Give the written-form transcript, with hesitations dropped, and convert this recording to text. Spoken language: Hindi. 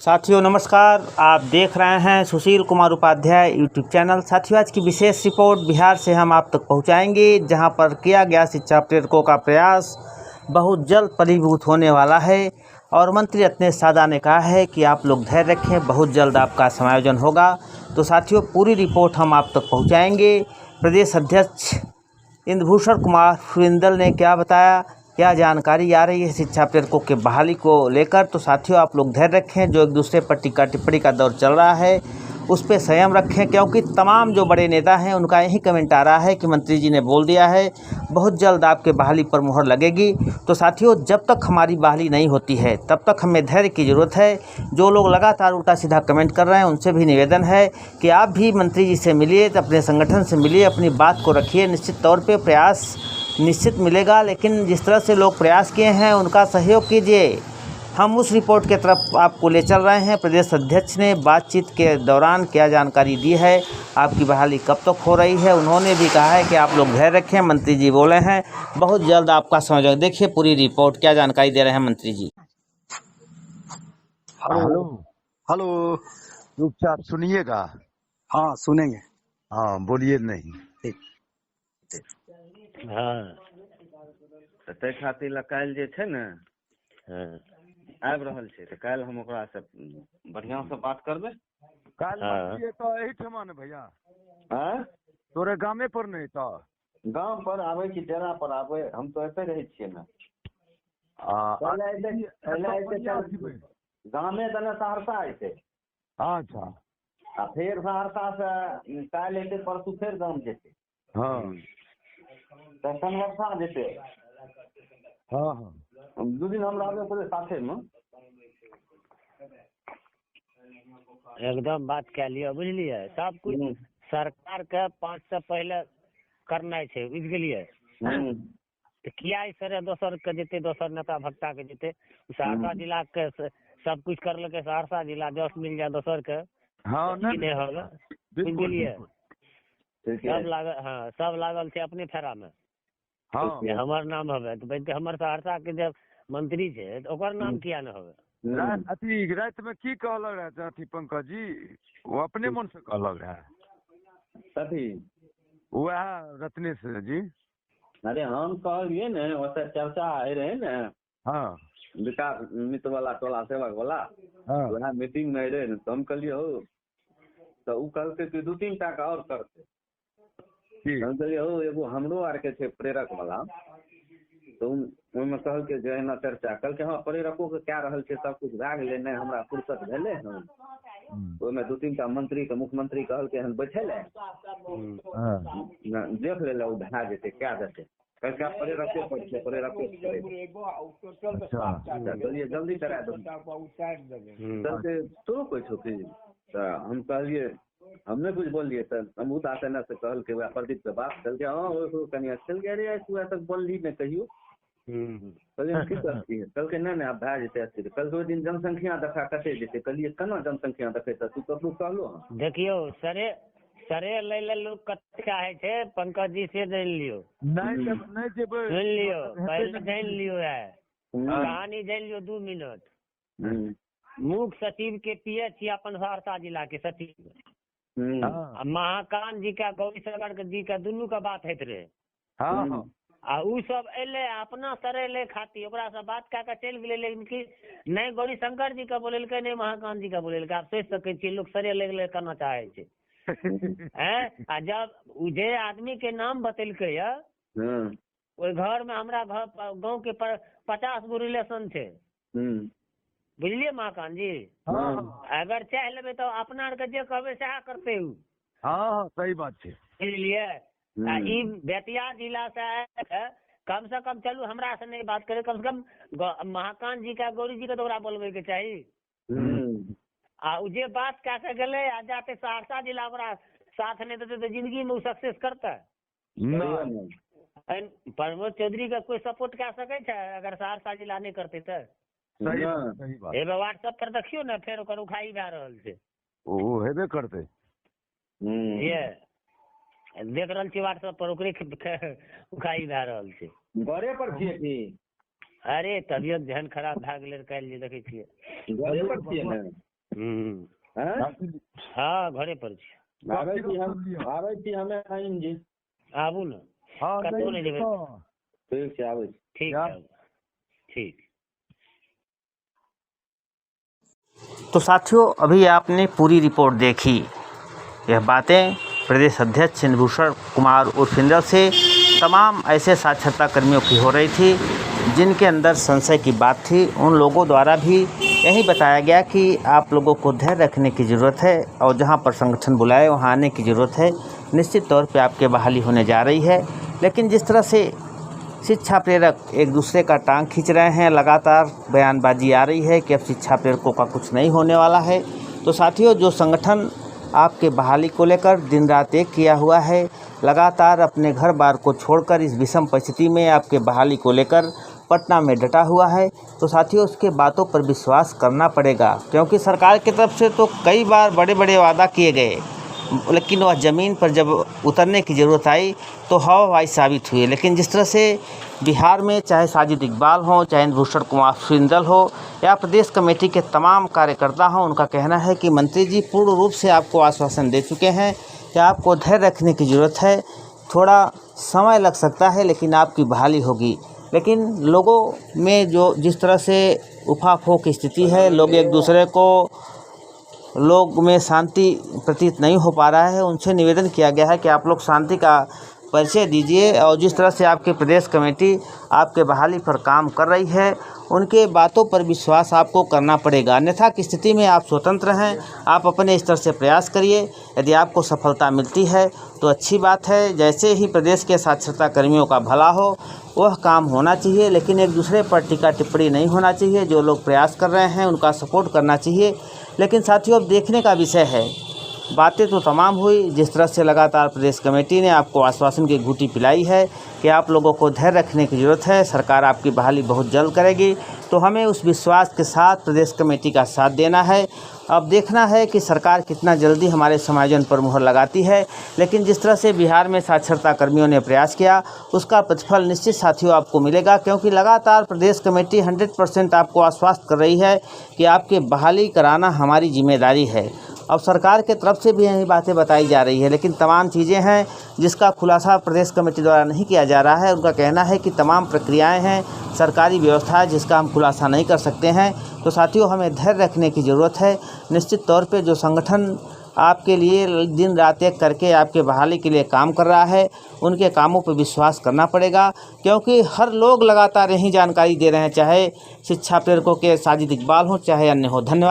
साथियों नमस्कार, आप देख रहे हैं सुशील कुमार उपाध्याय यूट्यूब चैनल। साथियों आज की विशेष रिपोर्ट बिहार से हम आप तक पहुंचाएंगे, जहां पर किया गया शिक्षा प्रेरकों का प्रयास बहुत जल्द फलीभूत होने वाला है। और मंत्री रत्नेश सादा ने कहा है कि आप लोग धैर्य रखें, बहुत जल्द आपका समायोजन होगा। तो साथियों पूरी रिपोर्ट हम आप तक पहुँचाएँगे। प्रदेश अध्यक्ष इंद्रभूषण कुमार फुरिंदल ने क्या बताया, क्या जानकारी आ रही है शिक्षा प्रेरकों के बहाली को लेकर। तो साथियों आप लोग धैर्य रखें, जो एक दूसरे पर टीका टिप्पणी का दौर चल रहा है उस पर संयम रखें, क्योंकि तमाम जो बड़े नेता हैं उनका यही कमेंट आ रहा है कि मंत्री जी ने बोल दिया है बहुत जल्द आपके बहाली पर मुहर लगेगी। तो साथियों जब तक हमारी बहाली नहीं होती है तब तक हमें धैर्य की ज़रूरत है। जो लोग लगातार उल्टा सीधा कमेंट कर रहे हैं उनसे भी निवेदन है कि आप भी मंत्री जी से मिलिए, अपने संगठन से मिलिए, अपनी बात को रखिए। निश्चित तौर पर प्रयास निश्चित मिलेगा, लेकिन जिस तरह से लोग प्रयास किए हैं उनका सहयोग कीजिए। हम उस रिपोर्ट के तरफ आपको ले चल रहे हैं। प्रदेश अध्यक्ष ने बातचीत के दौरान क्या जानकारी दी है, आपकी बहाली कब तक हो रही है। उन्होंने भी कहा है कि आप लोग धैर्य रखें, मंत्री जी बोले हैं बहुत जल्द आपका समायोजन। देखिए पूरी रिपोर्ट, क्या जानकारी दे रहे हैं मंत्री जी। Hello hello. चुपचाप सुनिएगा। हाँ सुनेंगे। हाँ बोलिए नहीं। ठीक। हाँ तऽ ताहि खातिर लए काल्हि जे छै ने आबि रहल छै, तऽ काल्हि हम ओकरा से बढ़ियां से बात करबै। काल्हि हाँ। मंत्री तो एहिठमा ने भैया, आँ तोरे गामे पर नहीं तो गाम पर आबै कि डेरा पर आबै, हम तो एते रहै छियै ने। गामे दने सहरसा अयतै। अच्छा। आ फेर सहरसा से काल्हि अयतै, परसू फेर गाम जेतै। हाँ तऽ संघर्षा जेतै। हाँ हाँ 2 दिन हम रहबे पूरे साथे में। एकदम बात कह लियो, बुझलिए। सब कुछ सरकार के 5 से पहले करना छै, बुझ गेलिए। तो किया सर दोसर के जेते, दोसर नेता भट्टा के जेते। सहरसा जिला के सब कुछ कर लगे, सहरसा जिला जस मिल जाए दोसर के। हाँ नहीं होगा, बुझ गेलिए। सब लागल, हाँ सब लागल छै अपने फेरा में। हाँ हमार नाम हवे तो भाई हमर सहरसा के जब मंत्री छै तो ओकर नाम किया न हवे। अथी रात में की कहलक रहे अथी पंकज जी, वो अपने मन से कहलक रहे कथी? वह रत्नेश जी। अरे हम कहलिए ने, ओतऽ चर्चा आए रहे ने हाँ विकास मित्र वाला टोला सेवक वाला, हाँ वह मीटिंग में रहे ने, तो हम कहलिए हो, तो उ कहलकै कि 2-3 टा का और करते। ठीक। हम कहलिए हो एगो हमरो आर के छै प्रेरक वाला, तो ओहिमे कहलकै जे एना चर्चा कहलकै हाँ प्रेरकों के क्या रहल छै, सब कुछ भए गेलै, नहीं हमरा फुर्सत भेलै हन। ओहिमे 2-3 टा मंत्री के मुख्यमंत्री कहलकै हन बैठे ले, देख ले उ भए जेतै, क्या देतै। कहलकै प्रेरके पर छै, प्रेरके कहलिए जल्दी करा दो। कहलकै तू कोई छौ की? तो हम कहलिए हम नहीं कुछ बोलिए, तो हम उदासेना से कहलकै वह प्रदीप के बात, कहलकै हाँ वो कनिया चल गया रे, तू तक बोलली नहीं कहियो। कहलिए की करती है? कहलकै नहीं आब भए जेतै अस्थिर। कहलकै ओहि दिन जनसंख्या देखा कते जेतै। कहलिए केना जनसंख्या देखै, तू ककरो कहलो? देखियो सरे ले लोग कते चाहे छै, पंकज जी से जान लियो। नहीं जेबै सुन लियो, पहले जान लियो है कहानी, जान लियो 2 मिनट। मुख्य सचिव के पीए छी अपन सहरसा जिला के सचिव। महाकांत जी का, गौरी शंकर जी का, दुनू का बात होत रहे। हाँ हाँ आ उ सब एले अपना सरे ले खाती, ओकरा से बात कऽ के चल गेले, लेकिन कि नहीं गौरी शंकर जी का बोलेलकै, नहीं महाकांत जी का बोलेलकै। आप सोच सकै छी लोग सरे ले करना चाहे छै। हैं आ जब उ जे आदमी के नाम बतेलकै या ओइ घर में हमरा घर गांव के 50 गो रिलेशन छै, बुझलिए महाकांत जी। अगर चाह लेबै तो अपना आर के जे कहबै सएह करते उ। हाँ सही बात छै, बुझलिए। ई बेतिया जिला से कम से कम चलू हमरा से नहीं बात करे, कम से कम महाकांत जी का, गौरी जी का तो ओकरा बोलबे के चाही। आ उ जे बात कह के गेले, आ जाते सहरसा जिला ओकरा साथ नहीं देते तो जिंदगी में उ सक्सेस करते। प्रमोद चौधरी का कोई सपोर्ट कह सके छै अगर सहरसा जिला नहीं करते तो? सही बात। एबे व्हाट्सएप पर देखियो ने, फेर ओकर उखाई भए रहल छै। ओ हेबे करते। ये देख रहल छी व्हाट्सएप पर, ओकरे उखाई भए रहल छै। घरे पर छियै की? अरे तबियत जहन खराब भए गेलै काल्हि जे देखै छियै। घरे पर छियै ने? हैं? हाँ घरे पर छी आबै छी हमे आइन जी। आबू ने कतहु नहीं जेबै ठीक छै आबै छी। ठीक है ठीक। तो साथियों, अभी आपने पूरी रिपोर्ट देखी। यह बातें प्रदेश अध्यक्ष चंद्रभूषण कुमार उर्फ इंदल से तमाम ऐसे साक्षरता कर्मियों की हो रही थी जिनके अंदर संशय की बात थी। उन लोगों द्वारा भी यही बताया गया कि आप लोगों को धैर्य रखने की ज़रूरत है और जहां पर संगठन बुलाए वहां आने की ज़रूरत है। निश्चित तौर पे आपके बहाली होने जा रही है। लेकिन जिस तरह से शिक्षा प्रेरक एक दूसरे का टांग खींच रहे हैं, लगातार बयानबाजी आ रही है कि अब शिक्षा प्रेरकों का कुछ नहीं होने वाला है। तो साथियों, जो संगठन आपके बहाली को लेकर दिन रात एक किया हुआ है, लगातार अपने घर बार को छोड़कर इस विषम परिस्थिति में आपके बहाली को लेकर पटना में डटा हुआ है, तो साथियों उसके बातों पर विश्वास करना पड़ेगा। क्योंकि सरकार की तरफ से तो कई बार बड़े बड़े वादा किए गए, लेकिन वह ज़मीन पर जब उतरने की ज़रूरत आई तो हवाई साबित हुए। लेकिन जिस तरह से बिहार में चाहे साजिद इकबाल हों, चाहे चंद्रभूषण कुमार सिंदल हो या प्रदेश कमेटी के तमाम कार्यकर्ता हों, उनका कहना है कि मंत्री जी पूर्ण रूप से आपको आश्वासन दे चुके हैं कि आपको धैर्य रखने की ज़रूरत है, थोड़ा समय लग सकता है लेकिन आपकी बहाली होगी। लेकिन लोगों में जो जिस तरह से उफाफो की स्थिति है, लोग एक दूसरे को लोग में शांति प्रतीत नहीं हो पा रहा है, उनसे निवेदन किया गया है कि आप लोग शांति का परिचय दीजिए। और जिस तरह से आपकी प्रदेश कमेटी आपके बहाली पर काम कर रही है, उनके बातों पर विश्वास आपको करना पड़ेगा। अन्यथा की स्थिति में आप स्वतंत्र हैं, आप अपने स्तर से प्रयास करिए। यदि आपको सफलता मिलती है तो अच्छी बात है। जैसे ही प्रदेश के साक्षरता कर्मियों का भला हो वह काम होना चाहिए, लेकिन एक दूसरे पर टीका टिप्पणी नहीं होना चाहिए। जो लोग प्रयास कर रहे हैं उनका सपोर्ट करना चाहिए। लेकिन साथियों, अब देखने का विषय है, बातें तो तमाम हुई। जिस तरह से लगातार प्रदेश कमेटी ने आपको आश्वासन की घूंटी पिलाई है कि आप लोगों को धैर्य रखने की ज़रूरत है, सरकार आपकी बहाली बहुत जल्द करेगी, तो हमें उस विश्वास के साथ प्रदेश कमेटी का साथ देना है। अब देखना है कि सरकार कितना जल्दी हमारे समायोजन पर मुहर लगाती है। लेकिन जिस तरह से बिहार में साक्षरता कर्मियों ने प्रयास किया, उसका प्रतिफल निश्चित साथियों आपको मिलेगा। क्योंकि लगातार प्रदेश कमेटी 100% आपको आश्वस्त कर रही है कि आपके बहाली कराना हमारी जिम्मेदारी है। अब सरकार के तरफ से भी यही बातें बताई जा रही है, लेकिन तमाम चीज़ें हैं जिसका खुलासा प्रदेश कमेटी द्वारा नहीं किया जा रहा है। उनका कहना है कि तमाम प्रक्रियाएं हैं, सरकारी व्यवस्था है जिसका हम खुलासा नहीं कर सकते हैं। तो साथियों, हमें धैर्य रखने की ज़रूरत है। निश्चित तौर पे जो संगठन आपके लिए दिन रात एक करके आपके बहाली के लिए काम कर रहा है, उनके कामों पर विश्वास करना पड़ेगा। क्योंकि हर लोग लगातार यही जानकारी दे रहे हैं, चाहे शिक्षा प्रेरकों के साजिद इकबाल हों चाहे अन्य हो। धन्यवाद।